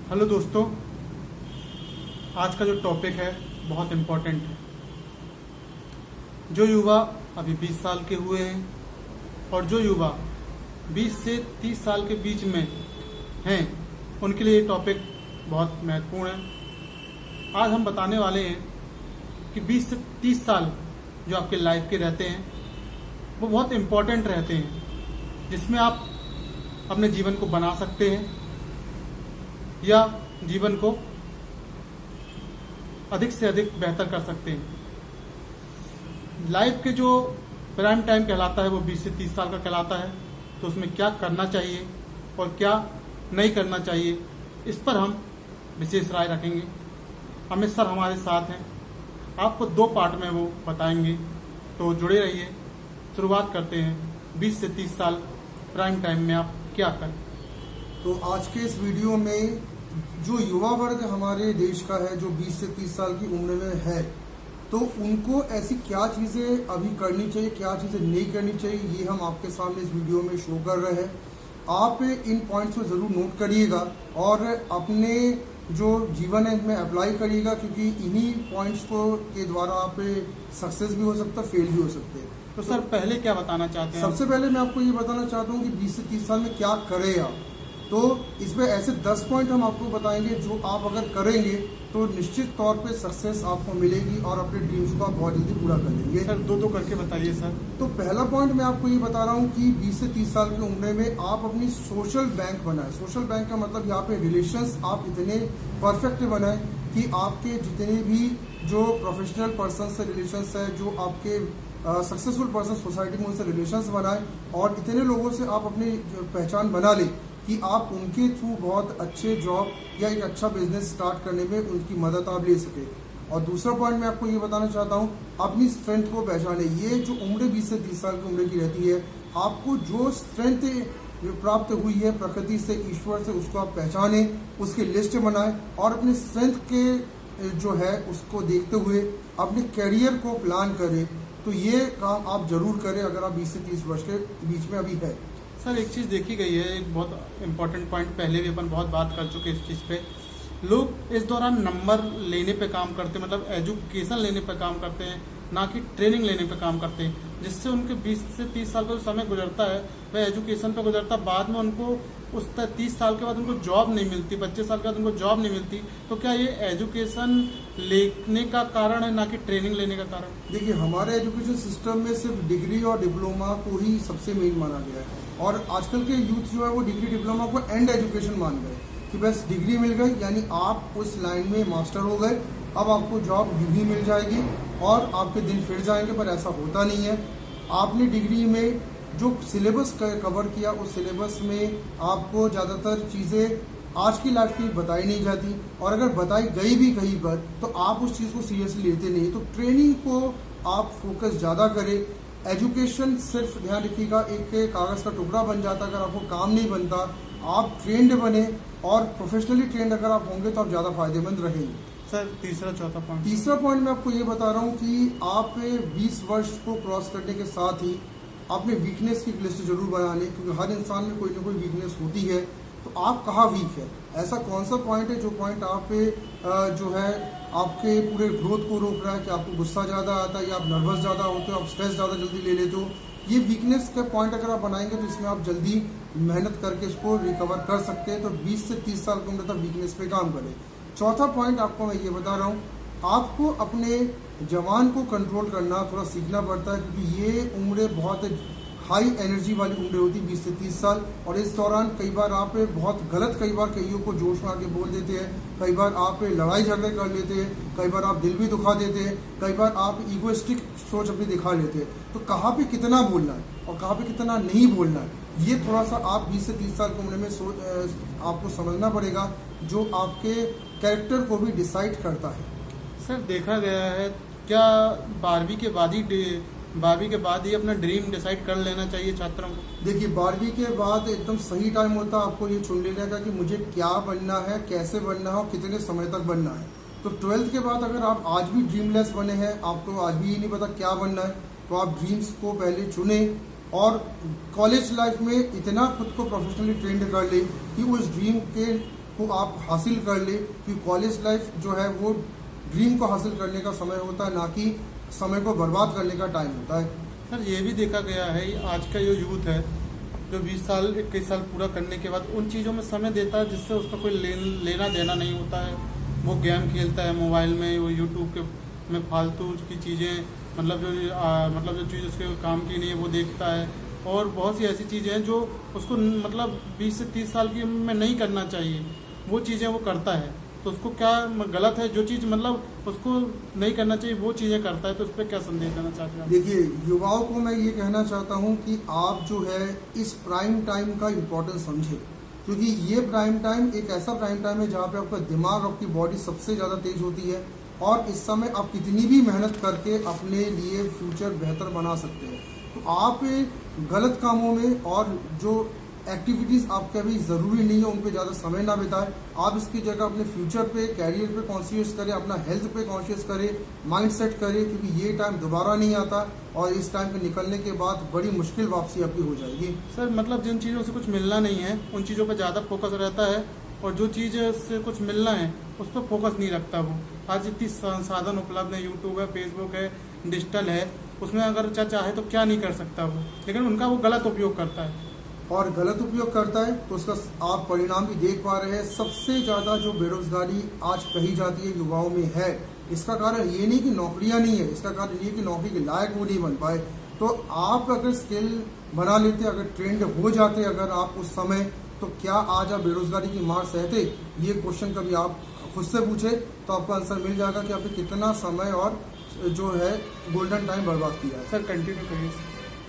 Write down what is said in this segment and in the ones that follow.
Hello दोस्तों, आज का जो टॉपिक है बहुत इम्पोर्टेंट है। जो युवा अभी 20 साल के हुए हैं और जो युवा 20 से 30 साल के बीच में हैं, उनके लिए ये टॉपिक बहुत महत्वपूर्ण है। आज हम बताने वाले हैं कि 20 से 30 साल जो आपके लाइफ के रहते हैं वो बहुत इम्पोर्टेंट रहते हैं, जिसमें आप अपने जीवन को बना सकते हैं या जीवन को अधिक से अधिक बेहतर कर सकते हैं। लाइफ के जो प्राइम टाइम कहलाता है वो 20 से 30 साल का कहलाता है। तो उसमें क्या करना चाहिए और क्या नहीं करना चाहिए, इस पर हम विशेष राय रखेंगे। अमित सर हमारे साथ हैं, आपको 2 पार्ट में वो बताएंगे, तो जुड़े रहिए। शुरुआत करते हैं 20 से 30 साल प्राइम टाइम में आप क्या करें। तो आज के इस वीडियो में जो युवा वर्ग हमारे देश का है, जो 20 से 30 साल की उम्र में है, तो उनको ऐसी क्या चीज़ें अभी करनी चाहिए, क्या चीज़ें नहीं करनी चाहिए, ये हम आपके सामने इस वीडियो में शो कर रहे हैं। आप इन पॉइंट्स को ज़रूर नोट करिएगा और अपने जो जीवन है इसमें अप्लाई करिएगा, क्योंकि इन्हीं पॉइंट्स को के द्वारा आप सक्सेस भी हो सकता है, फेल भी हो सकते हैं। तो सर पहले क्या बताना चाहते हैं? सबसे पहले मैं आपको ये बताना चाहता हूँ कि 20 से 30 साल में क्या करें आप। तो इसमें ऐसे 10 पॉइंट हम आपको बताएंगे जो आप अगर करेंगे तो निश्चित तौर पे सक्सेस आपको मिलेगी और अपने ड्रीम्स को आप बहुत जल्दी पूरा कर लेंगे। सर 2-2 करके बताइए सर। तो पहला पॉइंट मैं आपको ये बता रहा हूँ कि 20 से 30 साल की उम्र में आप अपनी सोशल बैंक बनाएं। सोशल बैंक का मतलब यहाँ पे रिलेशंस आप इतने परफेक्ट बनाएं कि आपके जितने भी जो प्रोफेशनल पर्सन से रिलेशंस है, जो आपके सक्सेसफुल पर्सन सोसाइटी में उनसे रिलेशंस बनाएं और इतने लोगों से आप अपनी पहचान बना लें कि आप उनके थ्रू बहुत अच्छे जॉब या एक अच्छा बिजनेस स्टार्ट करने में उनकी मदद आप ले सके। और दूसरा पॉइंट मैं आपको ये बताना चाहता हूँ, अपनी स्ट्रेंथ को पहचाने। ये जो उम्र 20 से 30 साल की उम्र की रहती है, आपको जो स्ट्रेंथ प्राप्त हुई है प्रकृति से, ईश्वर से, उसको आप पहचाने, उसकी लिस्ट बनाएं और अपने स्ट्रेंथ के जो है उसको देखते हुए अपने करियर को प्लान करें। तो ये काम आप जरूर करें अगर आप 20 से 30 वर्ष के बीच में अभी है। सर एक चीज़ देखी गई है, एक बहुत इम्पोर्टेंट पॉइंट, पहले भी अपन बहुत बात कर चुके हैं इस चीज़ पे। लोग इस दौरान नंबर लेने पे काम करते हैं, मतलब एजुकेशन लेने पे काम करते हैं, ना कि ट्रेनिंग लेने पे काम करते हैं, जिससे उनके 20 से 30 साल का जो समय गुजरता है वह एजुकेशन पे गुजरता। बाद में उनको उस 30 साल के बाद उनको जॉब नहीं मिलती, 25 साल के बाद उनको जॉब नहीं मिलती। तो क्या ये एजुकेशन लेने का कारण है, ना कि ट्रेनिंग लेने का कारण? देखिए, हमारे एजुकेशन सिस्टम में सिर्फ डिग्री और डिप्लोमा को ही सबसे मेन माना गया है और आजकल के यूथ जो है वो डिग्री डिप्लोमा को एंड एजुकेशन मान गए कि बस डिग्री मिल गई यानी आप उस लाइन में मास्टर हो गए, अब आपको जॉब यूं ही मिल जाएगी और आपके दिन फिर जाएंगे। पर ऐसा होता नहीं है। आपने डिग्री में जो सिलेबस कवर किया, उस सिलेबस में आपको ज़्यादातर चीज़ें आज की लाइफ की बताई नहीं जाती और अगर बताई गई भी कहीं पर तो आप उस चीज़ को सीरियसली लेते नहीं। तो ट्रेनिंग को आप फोकस ज़्यादा करें। एजुकेशन सिर्फ ध्यान रखिएगा एक कागज़ का टुकड़ा बन जाता, अगर आपको काम नहीं बनता। आप ट्रेंड बने और प्रोफेशनली ट्रेंड अगर आप होंगे तो आप ज़्यादा फायदेमंद रहेंगे। सर तीसरा पॉइंट मैं आपको ये बता रहा हूँ कि आप 20 वर्ष को क्रॉस करने के साथ ही अपने वीकनेस की लिस्ट जरूर बना लें, क्योंकि हर इंसान में कोई ना कोई वीकनेस होती है। तो आप कहाँ वीक है, ऐसा कौन सा पॉइंट है जो पॉइंट आप पे जो है आपके पूरे ग्रोथ को रोक रहा है, कि आपको गुस्सा ज़्यादा आता है या आप नर्वस ज़्यादा होते हो, आप स्ट्रेस ज़्यादा जल्दी ले लेते हो। ये वीकनेस का पॉइंट अगर आप बनाएंगे तो इसमें आप जल्दी मेहनत करके इसको रिकवर कर सकते हैं। तो 20 से 30 साल की उम्र तक वीकनेस पे काम करें। चौथा पॉइंट आपको मैं ये बता रहा हूँ, आपको अपने जवान को कंट्रोल करना थोड़ा सीखना पड़ता है, क्योंकि ये उम्र बहुत हाई एनर्जी वाली उम्र होती है 20 से 30 साल। और इस दौरान कई बार आप बहुत गलत, कई बार कईयों को जोश में आके बोल देते हैं, कई बार आप लड़ाई झगड़े कर लेते हैं, कई बार आप दिल भी दुखा देते हैं, कई बार आप ईगोइस्टिक सोच अपनी दिखा लेते हैं। तो कहाँ पे कितना बोलना है और कहाँ पे कितना नहीं बोलना है, ये थोड़ा सा आप 20 से 30 साल की उम्र में आपको समझना पड़ेगा, जो आपके कैरेक्टर को भी डिसाइड करता है। सर देखा गया है, क्या 12वीं के बाद ही अपना ड्रीम डिसाइड कर लेना चाहिए छात्रों को? देखिए, 12वीं के बाद एकदम सही टाइम होता है आपको ये चुन लेने का कि मुझे क्या बनना है, कैसे बनना है और कितने समय तक बनना है। तो 12th के बाद अगर आप आज भी ड्रीमलेस बने हैं, आपको आज भी ये नहीं पता क्या बनना है, तो आप ड्रीम्स को पहले चुने और कॉलेज लाइफ में इतना खुद को प्रोफेशनली ट्रेंड कर ले कि उस ड्रीम के को आप हासिल कर ले, क्योंकि कॉलेज लाइफ जो है वो ड्रीम को हासिल करने का समय होता है, ना कि समय को बर्बाद करने का टाइम होता है। सर ये भी देखा गया है, आज का जो यूथ है जो 20 साल 21 साल पूरा करने के बाद उन चीज़ों में समय देता है जिससे उसका कोई लेना देना नहीं होता है। वो गेम खेलता है मोबाइल में, वो यूट्यूब के में फालतू की चीज़ें, मतलब जो चीज़ उसके काम की नहीं है वो देखता है। और बहुत सी ऐसी चीज़ें हैं जो उसको मतलब 20 से 30 साल की में नहीं करना चाहिए, वो चीज़ें वो करता है। तो उसको क्या गलत है, जो चीज़ मतलब उसको नहीं करना चाहिए वो चीज़ें करता है, तो उस पर क्या संदेश देना चाहते हैं? देखिए, युवाओं को मैं ये कहना चाहता हूँ कि आप जो है इस प्राइम टाइम का इम्पोर्टेंस समझें, क्योंकि ये प्राइम टाइम एक ऐसा प्राइम टाइम है जहाँ पे आपका दिमाग, आपकी बॉडी सबसे ज़्यादा तेज होती है, और इस समय आप कितनी भी मेहनत करके अपने लिए फ्यूचर बेहतर बना सकते हैं। तो आप गलत कामों में और जो एक्टिविटीज़ आपके अभी ज़रूरी नहीं है उन पे ज़्यादा समय ना बिताएं। आप इसकी जगह अपने फ्यूचर पे, कैरियर पे कॉन्शियस करें, अपना हेल्थ पे कॉन्शियस करें, माइंड सेट करें, क्योंकि ये टाइम दोबारा नहीं आता और इस टाइम पे निकलने के बाद बड़ी मुश्किल वापसी आपकी हो जाएगी। सर मतलब जिन चीज़ों से कुछ मिलना नहीं है उन चीज़ों पर ज़्यादा फोकस रहता है, और जो चीज़ से कुछ मिलना है उस पर फोकस नहीं रखता वो। आज इतनी संसाधन उपलब्ध है, यूट्यूब है, फेसबुक है, डिजिटल है, उसमें अगर चाहे तो क्या नहीं कर सकता वो, लेकिन उनका वो गलत उपयोग करता है। और गलत उपयोग करता है तो उसका आप परिणाम भी देख पा रहे हैं। सबसे ज़्यादा जो बेरोजगारी आज कही जाती है युवाओं में है, इसका कारण ये नहीं कि नौकरियां नहीं है, इसका कारण ये कि नौकरी के लायक वो नहीं बन पाए। तो आप अगर स्किल बना लेते, अगर ट्रेंड हो जाते अगर आप उस समय, तो क्या आज आप बेरोजगारी की मार सहते? ये क्वेश्चन कभी आप खुद से पूछे तो आपको आंसर मिल जाएगा कि आपने कितना समय और जो है गोल्डन टाइम बर्बाद किया है। सर कंटिन्यू करिए।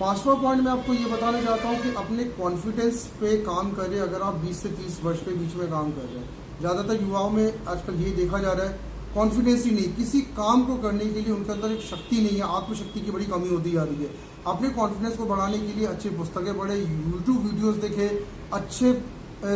5वां पॉइंट मैं आपको ये बताना चाहता हूँ कि अपने कॉन्फिडेंस पे काम करें। अगर आप 20 से 30 वर्ष के बीच में काम कर रहे हैं, ज़्यादातर युवाओं में आजकल ये देखा जा रहा है कॉन्फिडेंस ही नहीं, किसी काम को करने के लिए उनके अंदर एक शक्ति नहीं है, आत्मशक्ति की बड़ी कमी होती जा रही है। अपने कॉन्फिडेंस को बढ़ाने के लिए अच्छी पुस्तकें पढ़े, यूट्यूब वीडियोस देखें, अच्छे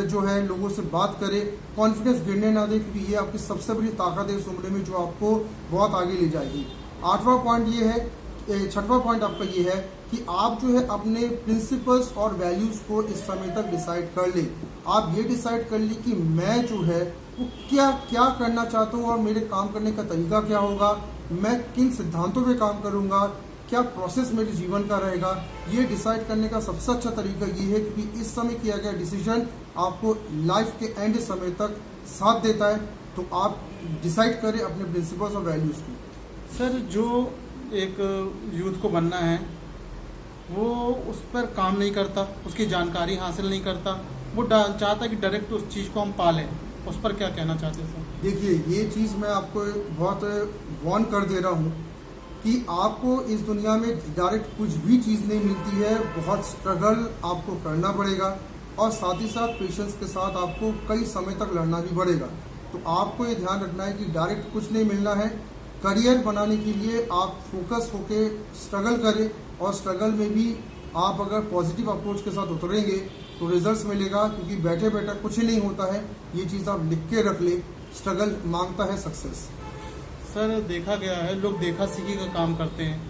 जो है लोगों से बात करें, कॉन्फिडेंस गिरने ना दें, क्योंकि ये आपकी सबसे बड़ी ताकत है इस उम्र में जो आपको बहुत आगे ले जाएगी। 8वां पॉइंट ये है, 6वां पॉइंट आपका ये है कि आप जो है अपने प्रिंसिपल्स और वैल्यूज़ को इस समय तक डिसाइड कर लें। आप ये डिसाइड कर लें कि मैं जो है वो क्या क्या करना चाहता हूँ और मेरे काम करने का तरीका क्या होगा, मैं किन सिद्धांतों पे काम करूँगा, क्या प्रोसेस मेरे जीवन का रहेगा। ये डिसाइड करने का सबसे अच्छा तरीका ये है, क्योंकि इस समय किया गया डिसीजन आपको लाइफ के एंड समय तक साथ देता है। तो आप डिसाइड करें अपने प्रिंसिपल्स और वैल्यूज़ को। सर जो एक यूथ को बनना है वो उस पर काम नहीं करता, उसकी जानकारी हासिल नहीं करता, वो चाहता है कि डायरेक्ट उस चीज़ को हम पालें, उस पर क्या कहना चाहते हैं सर? देखिए, ये चीज़ मैं आपको बहुत वार्न कर दे रहा हूँ कि आपको इस दुनिया में डायरेक्ट कुछ भी चीज़ नहीं मिलती है, बहुत स्ट्रगल आपको करना पड़ेगा और साथ ही साथ पेशेंस के साथ आपको कई समय तक लड़ना भी पड़ेगा। तो आपको ये ध्यान रखना है कि डायरेक्ट कुछ नहीं मिलना है। करियर बनाने के लिए आप फोकस होके स्ट्रगल करें, और स्ट्रगल में भी आप अगर पॉजिटिव अप्रोच के साथ उतरेंगे तो रिजल्ट्स मिलेगा, क्योंकि बैठे बैठे कुछ ही नहीं होता है। ये चीज़ आप लिख के रख लें, स्ट्रगल मांगता है सक्सेस। सर देखा गया है लोग देखा सीखी का काम करते हैं।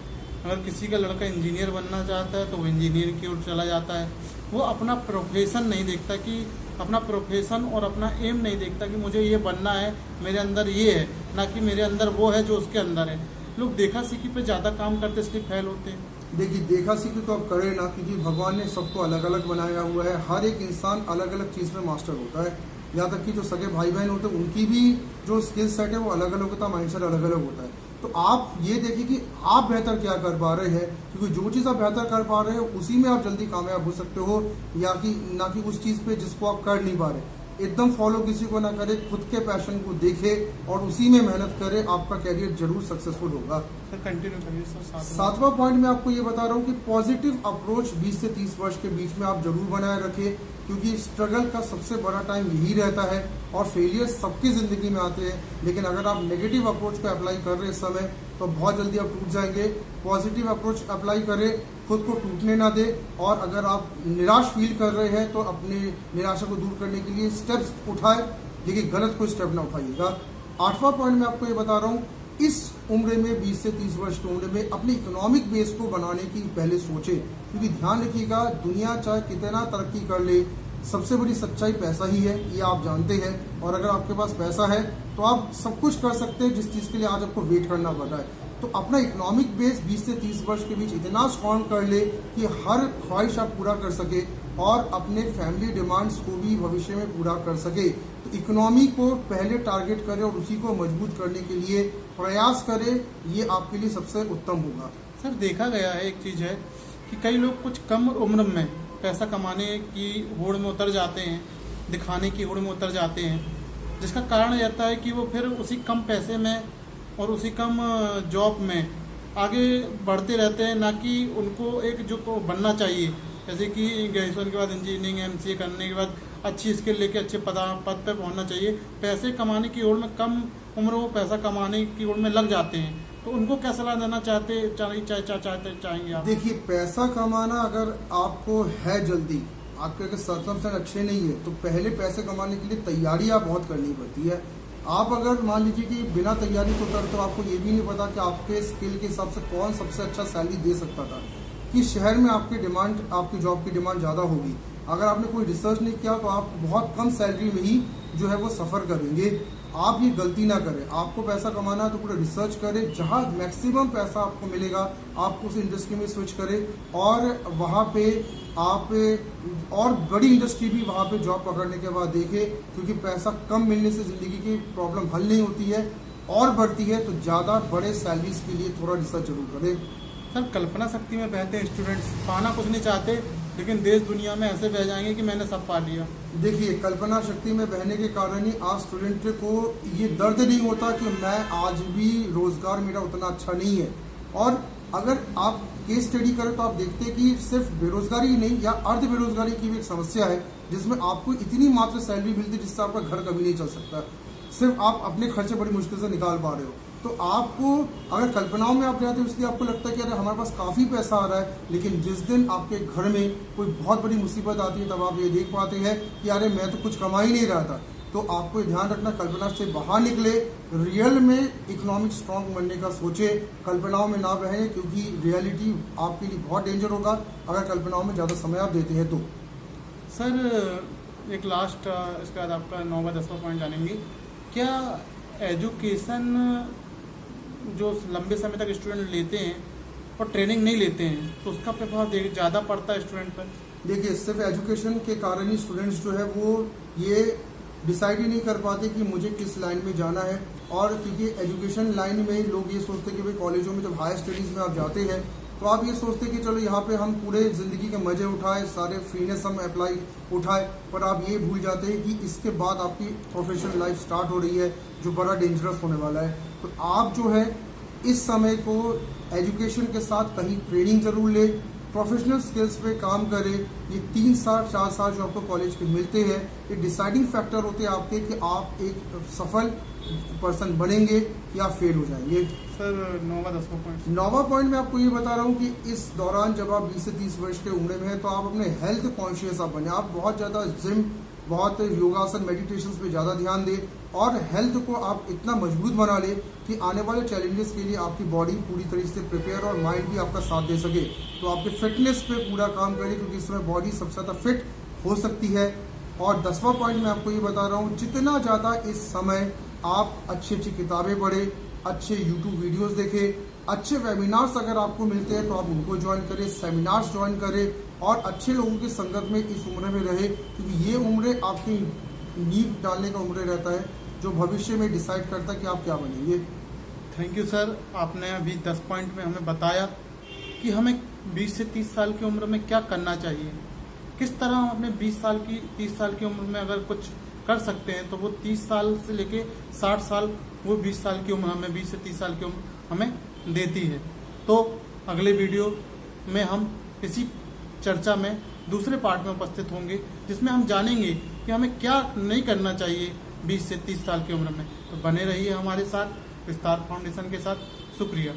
अगर किसी का लड़का इंजीनियर बनना चाहता है तो वो इंजीनियर की ओर चला जाता है, वो अपना प्रोफेशन नहीं देखता कि अपना प्रोफेशन और अपना एम नहीं देखता कि मुझे ये बनना है, मेरे अंदर ये है, ना कि मेरे अंदर वो है जो उसके अंदर है। लोग देखा सीखी पे ज़्यादा काम करते इसलिए फेल होते हैं। देखिए, देखा सीखी तो आप करें ना, क्योंकि भगवान ने सबको अलग अलग बनाया हुआ है। हर एक इंसान अलग अलग चीज़ में मास्टर होता है, यहाँ तक कि जो सगे भाई बहन होते हैं उनकी भी जो स्किल सेट है वो अलग अलग होता है, माइंडसेट अलग अलग होता है। तो आप ये देखिए कि आप बेहतर क्या कर पा रहे हैं, क्योंकि जो चीज़ आप बेहतर कर पा रहे हो उसी में आप जल्दी कामयाब हो सकते हो, या कि ना कि उस चीज़ पे जिसको आप कर नहीं पा रहे। एकदम फॉलो किसी को ना करें, खुद के पैशन को देखें और उसी में मेहनत करें, आपका कैरियर जरूर सक्सेसफुल होगा। सर कंटिन्यू करिए सर। 7वां पॉइंट मैं आपको ये बता रहा हूँ कि पॉजिटिव अप्रोच 20 से 30 वर्ष के बीच में आप जरूर बनाए रखें, क्योंकि स्ट्रगल का सबसे बड़ा टाइम यही रहता है और फेलियर सबकी ज़िंदगी में आते हैं। लेकिन अगर आप नेगेटिव अप्रोच को अप्लाई कर रहे हैं इस समय तो बहुत जल्दी आप टूट जाएंगे। पॉजिटिव अप्रोच अप्लाई करें, खुद को टूटने ना दे, और अगर आप निराश फील कर रहे हैं तो अपने निराशा को दूर करने के लिए स्टेप्स उठाए, लेकिन गलत कोई स्टेप ना उठाइएगा। 8वां पॉइंट मैं आपको ये बता रहा हूँ, इस उम्र में 20 से 30 वर्ष की उम्र में अपनी इकोनॉमिक बेस को बनाने की पहले सोचें, क्योंकि ध्यान रखिएगा दुनिया चाहे कितना तरक्की कर ले, सबसे बड़ी सच्चाई पैसा ही है, ये आप जानते हैं। और अगर आपके पास पैसा है तो आप सब कुछ कर सकते हैं जिस चीज़ के लिए आज आपको वेट करना पड़ रहा है। तो अपना इकोनॉमिक बेस 20 से 30 वर्ष के बीच इतना स्ट्रॉन्ग कर ले कि हर ख्वाहिश आप पूरा कर सके और अपने फैमिली डिमांड्स को भी भविष्य में पूरा कर सके। तो इकोनॉमी को पहले टारगेट करें और उसी को मजबूत करने के लिए प्रयास करें, ये आपके लिए सबसे उत्तम होगा। सर देखा गया है, एक चीज़ है कि कई लोग कुछ कम उम्र में पैसा कमाने की होड़ में उतर जाते हैं, दिखाने की होड़ में उतर जाते हैं, जिसका कारण रहता है कि वो फिर उसी कम पैसे में और उसी कम जॉब में आगे बढ़ते रहते हैं, ना कि उनको एक जो बनना चाहिए, जैसे कि ग्रेजुएशन के बाद इंजीनियरिंग MCA करने के बाद अच्छी स्किल लेके अच्छे पद पे पहुंचना चाहिए। पैसे कमाने की ओर में कम उम्र वो पैसा कमाने की ओर में लग जाते हैं, तो उनको क्या सलाह देना चाहेंगे आप? देखिए, पैसा कमाना अगर आपको है जल्दी, आपके अगर सर्कमस्टेंस अच्छे नहीं है, तो पहले पैसे कमाने के लिए तैयारी आप बहुत करनी पड़ती है। आप अगर मान लीजिए कि बिना तैयारी को कर, तो आपको ये भी नहीं पता कि आपके स्किल के हिसाब से कौन सबसे अच्छा सैलरी दे सकता था, किस शहर में आपकी डिमांड, आपकी जॉब की डिमांड ज़्यादा होगी। अगर आपने कोई रिसर्च नहीं किया तो आप बहुत कम सैलरी में ही जो है वो सफ़र करेंगे। आप ये गलती ना करें। आपको पैसा कमाना है तो पूरा रिसर्च करें, जहाँ मैक्सिमम पैसा आपको मिलेगा आप उस इंडस्ट्री में स्विच करें और वहाँ पे आप और बड़ी इंडस्ट्री भी वहाँ पे जॉब पकड़ने के बाद देखें, क्योंकि पैसा कम मिलने से ज़िंदगी की प्रॉब्लम हल नहीं होती है और बढ़ती है। तो ज़्यादा बड़े सैलरीज के लिए थोड़ा रिसर्च जरूर करें। सर कल्पना शक्ति में बहते हैं स्टूडेंट्स, पाना कुछ नहीं चाहते, लेकिन देश दुनिया में ऐसे बह जाएंगे कि मैंने सब पा लिया। देखिए, कल्पना शक्ति में बहने के कारण ही आज स्टूडेंट को ये दर्द नहीं होता कि मैं आज भी रोजगार मेरा उतना अच्छा नहीं है। और अगर आप केस स्टडी करें तो आप देखते हैं कि सिर्फ बेरोजगारी ही नहीं, या अर्ध बेरोजगारी की भी एक समस्या है, जिसमें आपको इतनी मात्र सैलरी मिलती है जिससे आपका घर कभी नहीं चल सकता। सिर्फ आप अपने खर्चे बड़ी मुश्किल से निकाल पा रहे हो। तो आपको अगर कल्पनाओं में आप जाते हो इसलिए आपको लगता है कि अरे हमारे पास काफ़ी पैसा आ रहा है, लेकिन जिस दिन आपके घर में कोई बहुत बड़ी मुसीबत आती है तब आप ये देख पाते हैं कि अरे मैं तो कुछ कमा ही नहीं रहा था। तो आपको ध्यान रखना, कल्पना से बाहर निकले, रियल में इकोनॉमिक स्ट्रॉन्ग बनने का सोचे, कल्पनाओं में ना बहें, क्योंकि रियलिटी आपके लिए बहुत डेंजर होगा अगर कल्पनाओं में ज़्यादा समय आप देते हैं तो। सर एक लास्ट, इसके बाद आपका 9वां 10वां पॉइंट जानेंगे। क्या एजुकेशन जो लंबे समय तक स्टूडेंट लेते हैं और ट्रेनिंग नहीं लेते हैं तो उसका प्रभाव ज़्यादा पड़ता है स्टूडेंट पर? देखिए, सिर्फ एजुकेशन के कारण ही स्टूडेंट्स जो है वो ये डिसाइड ही नहीं कर पाते कि मुझे किस लाइन में जाना है। और क्योंकि एजुकेशन लाइन में लोग ये सोचते हैं कि भाई कॉलेजों में जब हायर स्टडीज़ में आप जाते हैं तो आप ये सोचते हैं कि चलो यहाँ पे हम पूरे ज़िंदगी के मज़े उठाए, सारे फ्रीनेस हम अप्लाई उठाए, पर आप ये भूल जाते हैं कि इसके बाद आपकी प्रोफेशनल लाइफ स्टार्ट हो रही है जो बड़ा डेंजरस होने वाला है। तो आप जो है इस समय को एजुकेशन के साथ कहीं ट्रेनिंग ज़रूर ले, प्रोफेशनल स्किल्स पे काम करें। ये 3 साल 4 साल जो आपको कॉलेज के मिलते हैं ये डिसाइडिंग फैक्टर होते हैं आपके कि आप एक सफल पर्सन बनेंगे या फेल हो जाएंगे। सर 9वां 10वां पॉइंट। 9वां पॉइंट मैं आपको ये बता रहा हूँ कि इस दौरान जब आप 20 से 30 वर्ष के उम्र में हैं तो आप अपने हेल्थ कॉन्शियस आप बने। आप बहुत ज़्यादा जिम, बहुत योगासन, मेडिटेशन पे ज़्यादा ध्यान दें और हेल्थ को आप इतना मजबूत बना लें कि आने वाले चैलेंजेस के लिए आपकी बॉडी पूरी तरीके से प्रिपेयर और माइंड भी आपका साथ दे सके। तो आपके फिटनेस पे पूरा काम करें, क्योंकि इस समय बॉडी सबसे ज़्यादा फिट हो सकती है। और 10वां पॉइंट मैं आपको ये बता रहा हूँ, जितना ज़्यादा इस समय आप अच्छी अच्छी किताबें पढ़ें, अच्छे यूट्यूब वीडियोस देखें, अच्छे वेबिनार्स अगर आपको मिलते हैं तो आप उनको ज्वाइन करें, सेमिनार्स ज्वाइन करें और अच्छे लोगों की संगत में इस उम्र में रहे, क्योंकि ये उम्र आपकी नींव डालने का उम्र रहता है जो भविष्य में डिसाइड करता है कि आप क्या बनेंगे। थैंक यू सर, आपने अभी 10 पॉइंट में हमें बताया कि हमें 20 से 30 साल की उम्र में क्या करना चाहिए, किस तरह हम अपने 20 साल की 30 साल की उम्र में अगर कुछ कर सकते हैं तो वो 30 साल से लेके 60 साल, वो 20 साल की उम्र हमें 20 से 30 साल की उम्र हमें देती है। तो अगले वीडियो में हम इसी चर्चा में दूसरे पार्ट में उपस्थित होंगे, जिसमें हम जानेंगे कि हमें क्या नहीं करना चाहिए 20 से 30 साल की उम्र में। तो बने रहिए हमारे साथ, विस्तार फाउंडेशन के साथ। शुक्रिया।